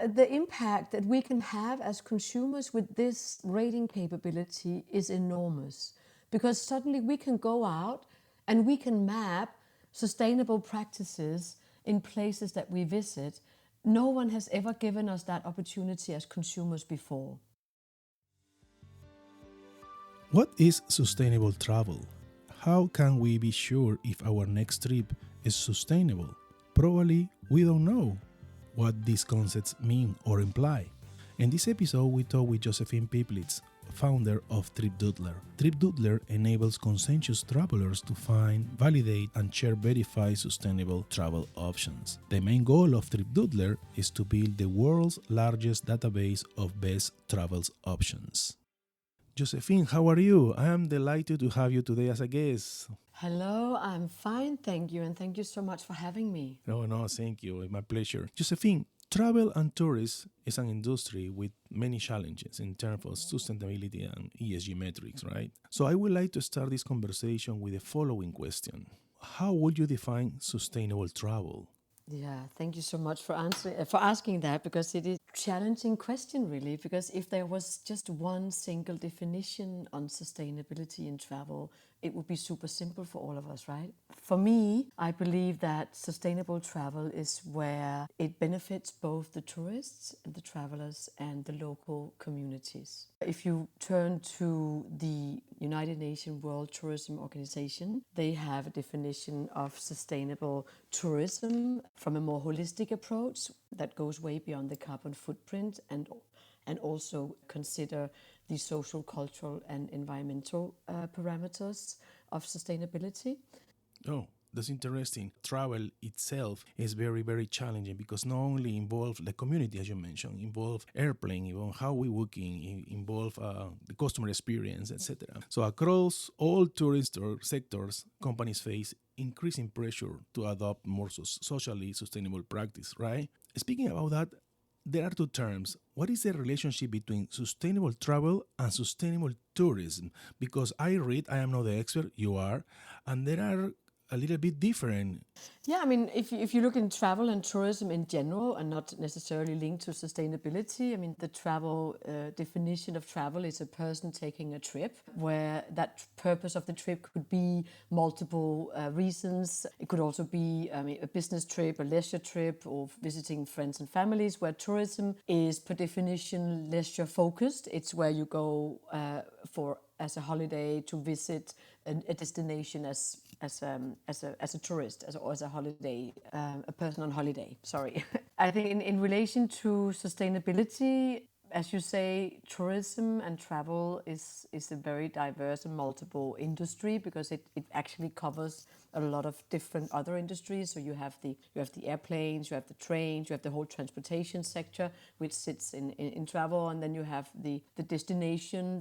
the impact that we can have as consumers with this rating capability is enormous, because suddenly we can go out and we can map sustainable practices in places that we visit. No one has ever given us that opportunity as consumers before. What is sustainable travel? How can we be sure if our next trip is sustainable? Probably we don't know what these concepts mean or imply. In this episode, we talk with Josephine Piplits, founder of TripDoodler. TripDoodler enables conscientious travelers to find, validate, and share verified sustainable travel options. The main goal of TripDoodler is to build the world's largest database of best travel options. Josephine, how are you? I am delighted to have you today as a guest. Hello, I'm fine, thank you, and thank you so much for having me. No, thank you. It's my pleasure. Josephine, travel and tourism is an industry with many challenges in terms of sustainability and ESG metrics, right? So I would like to start this conversation with the following question. How would you define sustainable travel? Yeah, thank you so much for asking that, because it is a challenging question, really, because if there was just one single definition on sustainability in travel, it would be super simple for all of us, right? For me, I believe that sustainable travel is where it benefits both the tourists, the travelers, and the local communities. If you turn to the United Nations World Tourism Organization, they have a definition of sustainable tourism from a more holistic approach that goes way beyond the carbon footprint and also consider the social, cultural, and environmental parameters of sustainability. Oh, that's interesting. Travel itself is very, very challenging because not only involve the community, as you mentioned, involve airplane, involve how we working, involve the customer experience, etc. So across all tourist or sectors, companies face increasing pressure to adopt more socially sustainable practice, right? Speaking about that, there are two terms. What is the relationship between sustainable travel and sustainable tourism? Because I read, I am not the expert, you are, and there are a little bit different. Yeah, I mean, if you look in travel and tourism in general and not necessarily linked to sustainability, I mean, the travel definition of travel is a person taking a trip where that purpose of the trip could be multiple reasons. It could also be a business trip, a leisure trip, or visiting friends and families, where tourism is per definition leisure focused. It's where you go as a holiday to visit a destination as a tourist, or as a holiday, a person on holiday. Sorry. I think in relation to sustainability, as you say, tourism and travel is a very diverse and multiple industry, because it actually covers a lot of different other industries. So you have the airplanes, you have the trains, you have the whole transportation sector, which sits in travel, and then you have the destination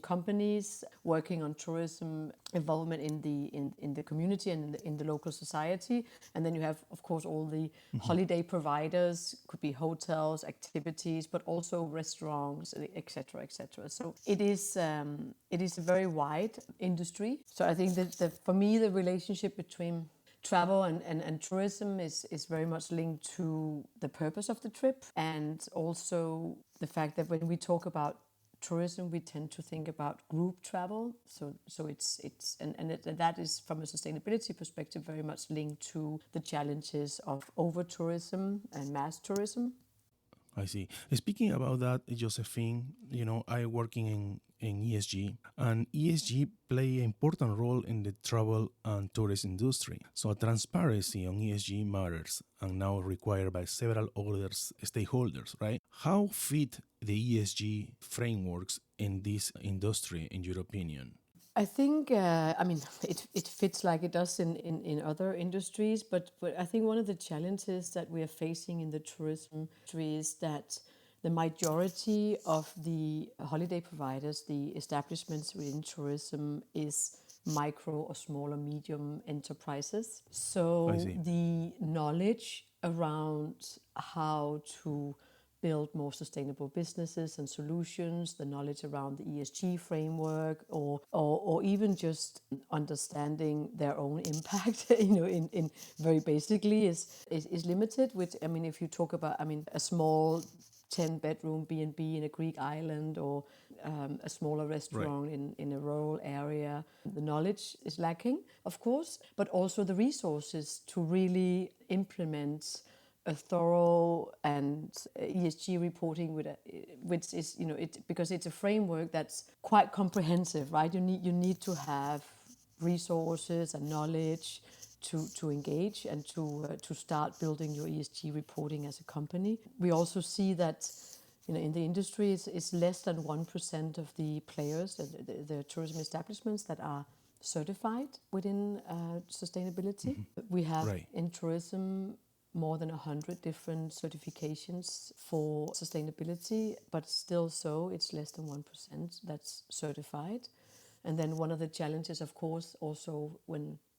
companies working on tourism involvement in the community and in the local society, and then you have, of course, all the holiday providers, could be hotels, activities, but also restaurants, etc., etc. So it is a very wide industry. So I think that for me, the relationship between travel and tourism is very much linked to the purpose of the trip, and also the fact that when we talk about tourism, we tend to think about group travel. So that is, from a sustainability perspective, very much linked to the challenges of over tourism and mass tourism. I see. Speaking about that, Josephine, I working in ESG, and ESG play an important role in the travel and tourist industry. So transparency on ESG matters and now required by several other stakeholders, right? How fit the ESG frameworks in this industry, in your opinion? I think, it fits like it does in other industries, but I think one of the challenges that we are facing in the tourism industry is that the majority of the holiday providers, the establishments within tourism, is micro or small or medium enterprises. I So see. the knowledge around how to build more sustainable businesses and solutions, the knowledge around the ESG framework, or even just understanding their own impact, in very basically is limited. Which, I mean, if you talk about, a small 10-bedroom B&B in a Greek island, or a smaller restaurant in a rural area, the knowledge is lacking, of course, but also the resources to really implement a thorough and ESG reporting which is, because it's a framework that's quite comprehensive, right? You need to have resources and knowledge to engage and to start building your ESG reporting as a company. We also see that in the industry, it's less than 1% of the players, the tourism establishments that are certified within sustainability. We have in tourism more than 100 different certifications for sustainability, but still it's less than 1% that's certified. And then one of the challenges, of course, also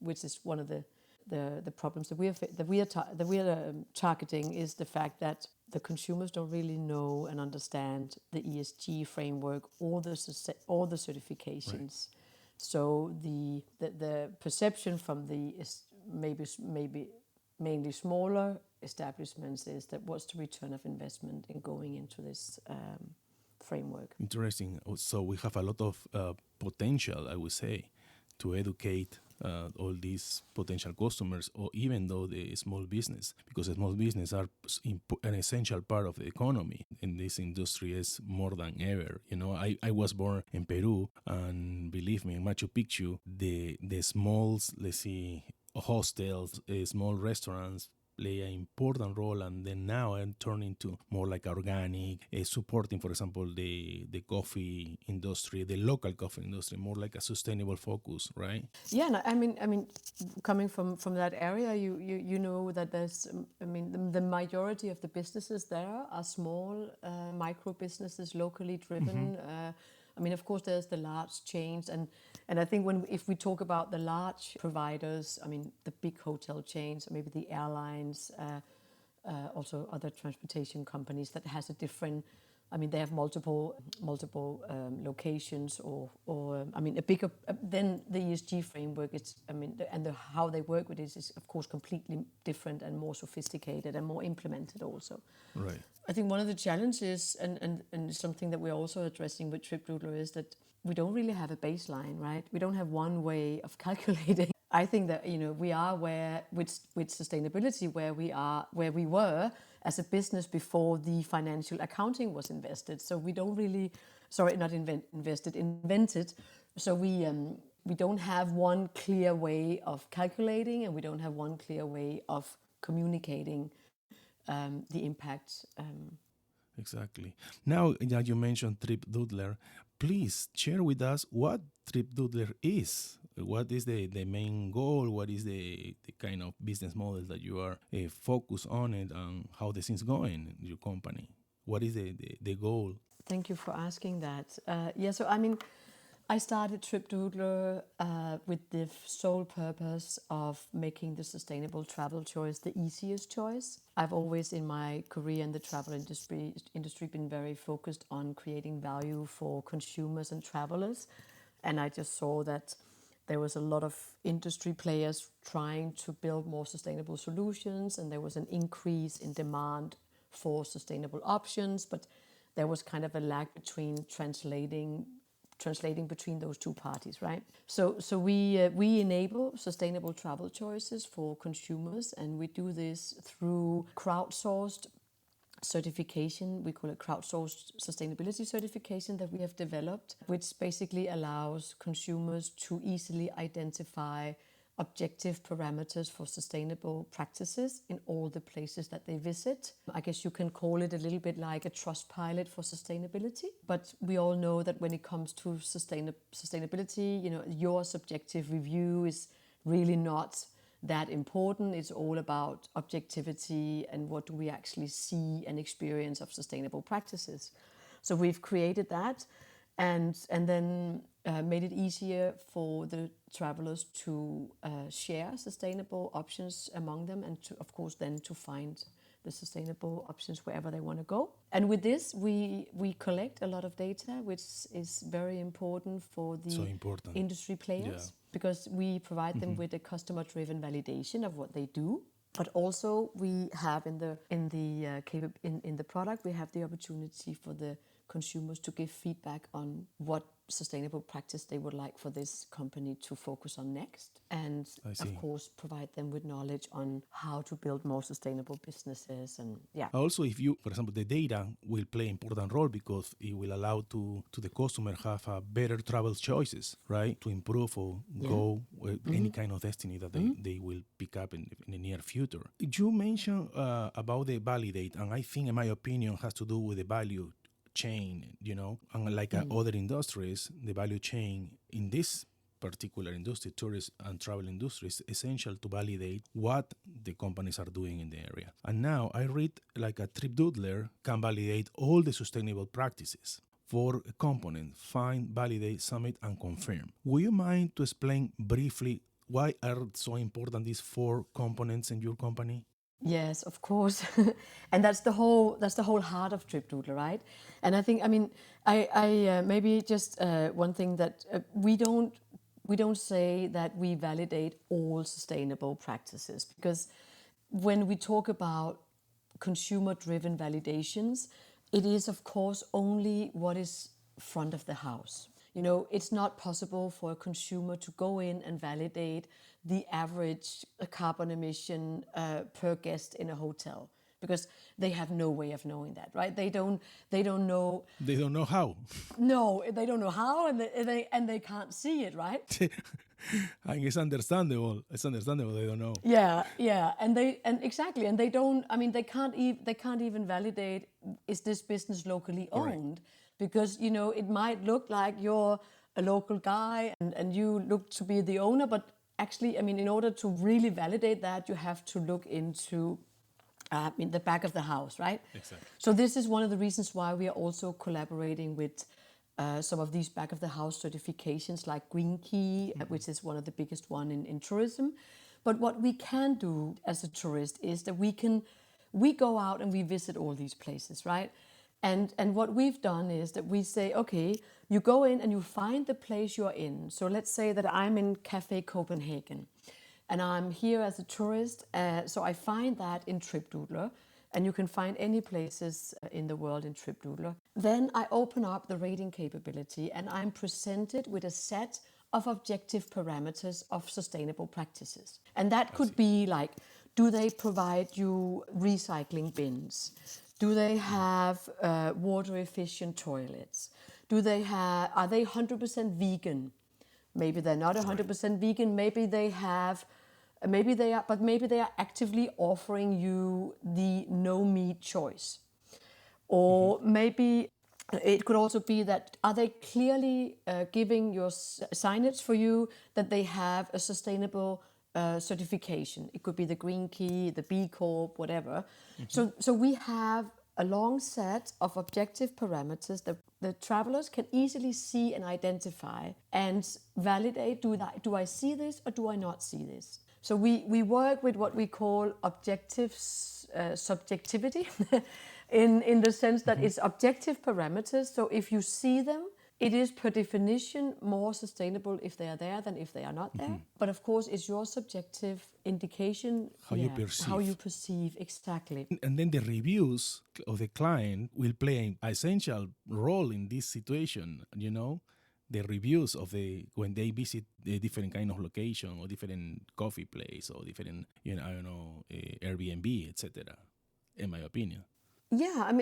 which is one of the problems that we are targeting, is the fact that the consumers don't really know and understand the ESG framework or the certifications. Right. So the perception from the maybe mainly smaller establishments is that what's the return of investment in going into this framework. Interesting. So we have a lot of potential, I would say, to educate all these potential customers, or even though the small business, because the small business are an essential part of the economy in this industry is more than ever. I was born in Peru, and believe me, in Machu Picchu, the small, hostels, small restaurants play an important role, and then now I'm turning to more like organic, supporting, for example, the coffee industry, the local coffee industry, more like a sustainable focus, right? Yeah, no, I mean, coming from that area, you know that there's, the majority of the businesses there are small, micro businesses, locally driven. Of course, there's the large chains, and I think if we talk about the large providers, the big hotel chains, maybe the airlines, also other transportation companies that has a different, they have multiple locations, or a bigger. Then the ESG framework, how they work with it is of course completely different and more sophisticated and more implemented also. Right. I think one of the challenges, and something that we're also addressing with TripDoodler, is that we don't really have a baseline, right? We don't have one way of calculating. I think that we are with sustainability where we were as a business before the financial accounting was invented. So we don't really, invented. So we don't have one clear way of calculating, and we don't have one clear way of communicating the impact. Exactly. Now that you mentioned TripDoodler, please share with us what TripDoodler is. What is the main goal? What is the kind of business model that you are focused on it, and how the things going in your company? What is the goal? Thank you for asking that. I started TripDoodler with the sole purpose of making the sustainable travel choice the easiest choice. I've always in my career in the travel industry been very focused on creating value for consumers and travelers. And I just saw that there was a lot of industry players trying to build more sustainable solutions, and there was an increase in demand for sustainable options, but there was kind of a lag between translating between those two parties, right? So we enable sustainable travel choices for consumers, and we do this through crowdsourced certification. We call it crowdsourced sustainability certification that we have developed, which basically allows consumers to easily identify objective parameters for sustainable practices in all the places that they visit. I guess you can call it a little bit like a trust pilot for sustainability. But we all know that when it comes to sustainability, your subjective review is really not that important. It's all about objectivity and what do we actually see and experience of sustainable practices. So we've created that, and then made it easier for the travelers to share sustainable options among them, and to, of course, then to find the sustainable options wherever they want to go. And with this, we collect a lot of data, which is very important for the So important. industry players, because we provide them with a customer-driven validation of what they do. But also we have in the product, we have the opportunity for the consumers to give feedback on what sustainable practice they would like for this company to focus on next, and of course provide them with knowledge on how to build more sustainable businesses. And also, if you, for example, the data will play an important role because it will allow to the customer have better travel choices, right, to improve or go with any kind of destiny that they will pick up in the near future. You mentioned about the validate, and I think, in my opinion, has to do with the value chain, unlike other industries, the value chain in this particular industry, tourist and travel industry, is essential to validate what the companies are doing in the area. And now I read like a TripDoodler can validate all the sustainable practices for a component: find, validate, submit, and confirm. Would you mind to explain briefly why are so important these 4 components in your company? Yes, of course, and that's the whole heart of TripDoodler, right? And I think, I maybe just one thing that we don't say that we validate all sustainable practices, because when we talk about consumer-driven validations, it is of course only what is front of the house. It's not possible for a consumer to go in and validate the average carbon emission per guest in a hotel, because they have no way of knowing that, right? They don't know. They don't know how. No, they don't know how, and they can't see it, right? And it's understandable. They don't know. Yeah, and exactly, and they don't. They can't even validate, is this business locally owned? Because it might look like you're a local guy and you look to be the owner, but actually, in order to really validate that, you have to look into in the back of the house, right? Exactly. So this is one of the reasons why we are also collaborating with some of these back of the house certifications like Green Key, which is one of the biggest one in tourism. But what we can do as a tourist is that we go out and we visit all these places, right? And what we've done is that we say, okay, you go in and you find the place you're in. So let's say that I'm in Cafe Copenhagen and I'm here as a tourist. So I find that in TripDoodler, and you can find any places in the world in TripDoodler. Then I open up the rating capability and I'm presented with a set of objective parameters of sustainable practices. And that could be like, do they provide you recycling bins? Do they have water efficient toilets? Are they 100% vegan? Maybe they're not 100% vegan. Maybe they are actively offering you the no meat choice. Or maybe it could also be that, are they clearly giving your signage for you that they have a sustainable certification? It could be the Green Key, the B Corp, whatever. So we have a long set of objective parameters that the travelers can easily see and identify and validate. Do I see this or do I not see this? So we work with what we call objective subjectivity in the sense that it's objective parameters. So if you see them, it is per definition more sustainable if they are there than if they are not there. But of course, it's your subjective indication, How you perceive. How you perceive, exactly. And then the reviews of the client will play an essential role in this situation, the reviews of when they visit a different kind of location or different coffee place or different, Airbnb, etc., in my opinion. Yeah,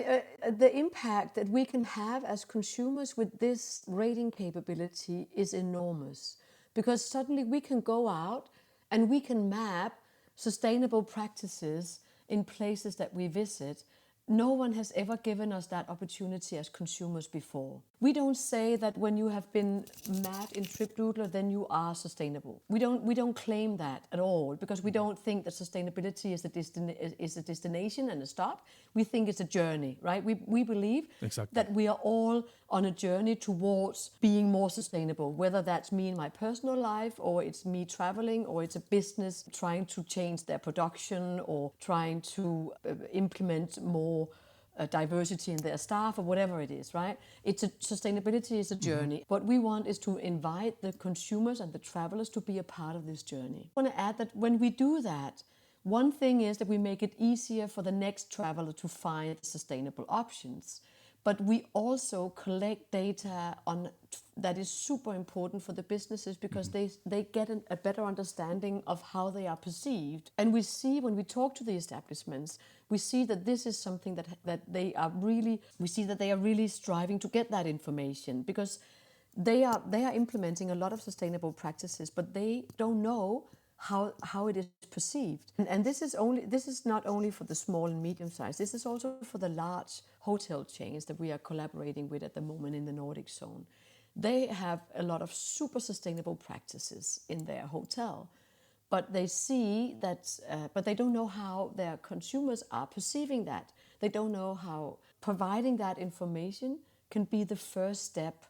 the impact that we can have as consumers with this rating capability is enormous, because suddenly we can go out and we can map sustainable practices in places that we visit, no one has ever given us that opportunity as consumers before. We don't say that when you have been mad in TripDoodler, then you are sustainable. We don't claim that at all, because we don't think that sustainability is a destination and a stop. We think it's a journey, right? We believe that we are all on a journey towards being more sustainable, whether that's me in my personal life, or it's me traveling, or it's a business trying to change their production, or trying to implement more diversity in their staff, or whatever it is, right? Sustainability is a journey. What we want is to invite the consumers and the travelers to be a part of this journey. I want to add that when we do that, one thing is that we make it easier for the next traveler to find sustainable options. But we also collect data on that is super important for the businesses, because they get a better understanding of how they are perceived. And we see, when we talk to the establishments, we see that this is something that they are really striving to get that information, because they are implementing a lot of sustainable practices, but they don't know how it is perceived. And this is not only for the small and medium size, this is also for the large hotel chains that we are collaborating with at the moment in the Nordic zone. They have a lot of super sustainable practices in their hotel, but they see that, but they don't know how their consumers are perceiving that. They don't know how providing that information can be the first step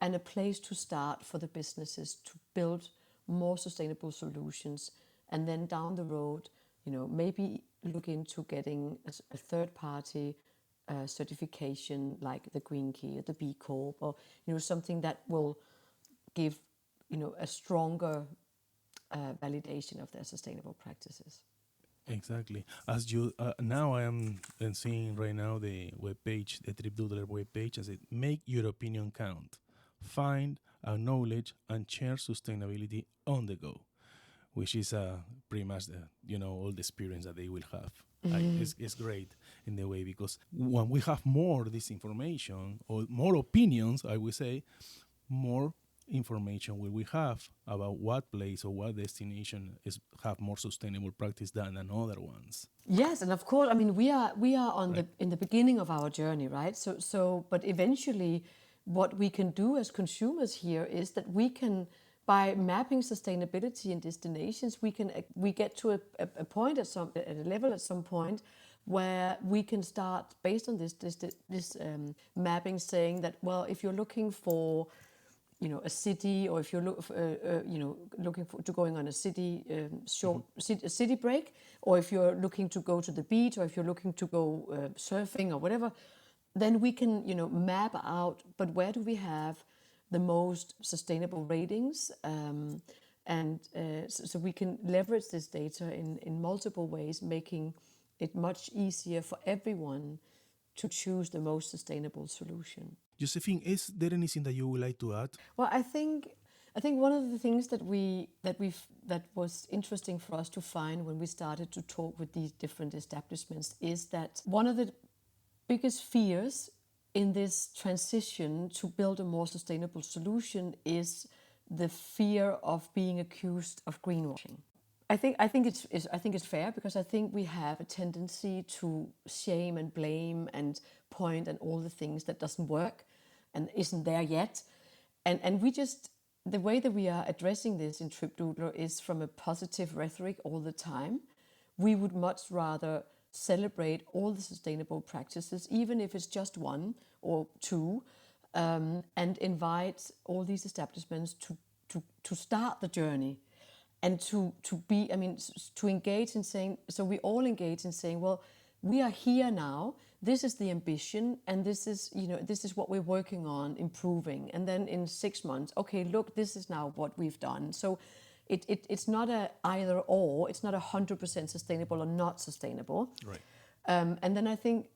and a place to start for the businesses to build more sustainable solutions, and then down the road, maybe look into getting a third-party certification like the Green Key or the B Corp, or something that will give a stronger validation of their sustainable practices. Exactly. As you now, I am seeing right now the webpage, the TripDoodler webpage, as it make your opinion count. Find, acknowledge, and share sustainability on the go, which is pretty much all the experience that they will have. It's great in the way, because when we have more this information, or more opinions, I would say, more information will we have about what place or what destination have more sustainable practice than other ones. Yes, and of course, I mean, we are in the beginning of our journey, right? So but eventually, what we can do as consumers here is that we can, by mapping sustainability in destinations, we get to a point at a level at some point where we can start, based on this mapping, saying that, well, if you're looking for a city, or if you're looking to going on a city city break, or if you're looking to go to the beach, or if you're looking to go surfing or whatever, then we can map out. But where do we have the most sustainable ratings? So we can leverage this data in multiple ways, making it much easier for everyone to choose the most sustainable solution. Josephine, is there anything that you would like to add? Well, I think one of the things that was interesting for us to find when we started to talk with these different establishments is that one of the biggest fears in this transition to build a more sustainable solution is the fear of being accused of greenwashing. I think it's fair, because I think we have a tendency to shame and blame and point at all the things that doesn't work and isn't there yet. And we just, the way that we are addressing this in TripDoodler is from a positive rhetoric all the time. We would much rather celebrate all the sustainable practices, even if it's just one or two, and invite all these establishments to start the journey. And to engage in saying, so we all engage in saying, well, we are here now, this is the ambition, and this is what we're working on improving. And then in 6 months, okay, look, this is now what we've done. So it's not a either or, it's not 100% sustainable or not sustainable. Right. And then I think,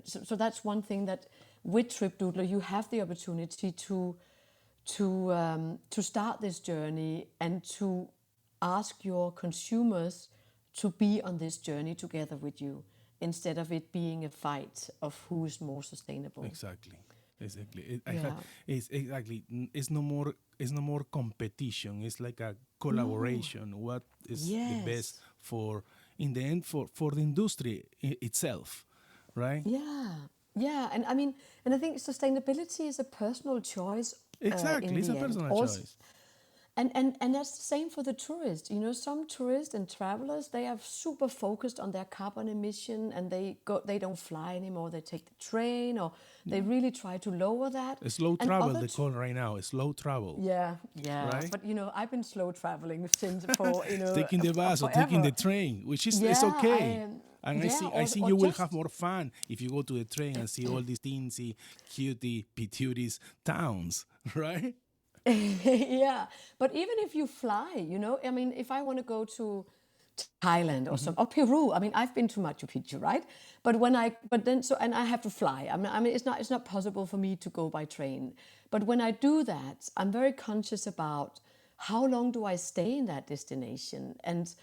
so that's one thing, that with TripDoodler, you have the opportunity to start this journey and to ask your consumers to be on this journey together with you, instead of it being a fight of who is more sustainable. Exactly. It's exactly. It's no more competition. It's like a collaboration. No. What is the best for, in the end, for the industry itself? right? Yeah, and I mean, and I think sustainability is a personal choice Exactly, in it's a the end. personal Also, choice. and that's the same for the tourist. You know, some tourists and travelers, they are super focused on their carbon emission, and they don't fly anymore. They take the train, or they really try to lower that. Slow And travel, they call right now. Slow travel, yeah. right? But you know, I've been slow traveling since for Taking the bus or taking forever. the train, which is it's Yeah, okay. And I think or you will have just more fun if you go to the train and see all these teensy, cutie, patooties towns, right? yeah. But even if you fly, you know, I mean, if I want to go to Thailand or Peru, I mean, I've been to Machu Picchu, right? And I have to fly. I mean, it's not possible for me to go by train. But when I do that, I'm very conscious about how long do I stay in that destination, and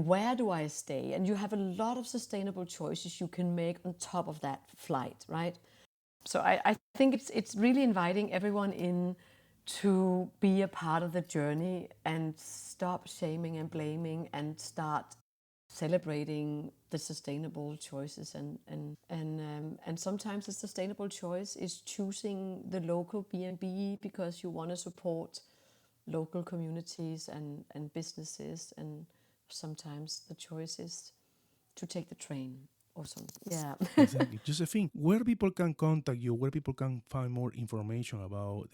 where do I stay? And you have a lot of sustainable choices you can make on top of that flight, right? So I think it's really inviting everyone in to be a part of the journey and stop shaming and blaming and start celebrating the sustainable choices, and sometimes the sustainable choice is choosing the local B&B because you want to support local communities and businesses, and sometimes the choice is to take the train or something. Yeah. Exactly. Josephine, where people can contact you, where people can find more information about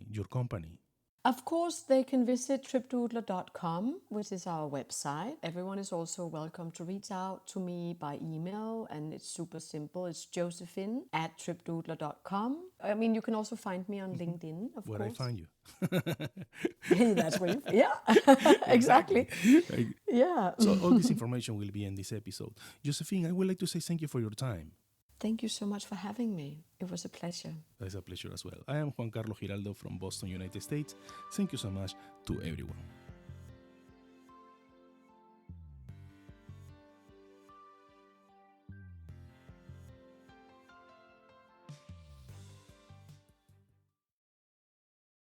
your company? Of course, they can visit TripDoodler.com, which is our website. Everyone is also welcome to reach out to me by email, and it's super simple. It's Josephine@TripDoodler.com. I mean, you can also find me on LinkedIn, of Where I course. find you. That's where yeah, Exactly. exactly. Yeah. So all this information will be in this episode. Josephine, I would like to say thank you for your time. Thank you so much for having me. It was a pleasure. It's a pleasure as well. I am Juan Carlos Giraldo from Boston, United States. Thank you so much to everyone.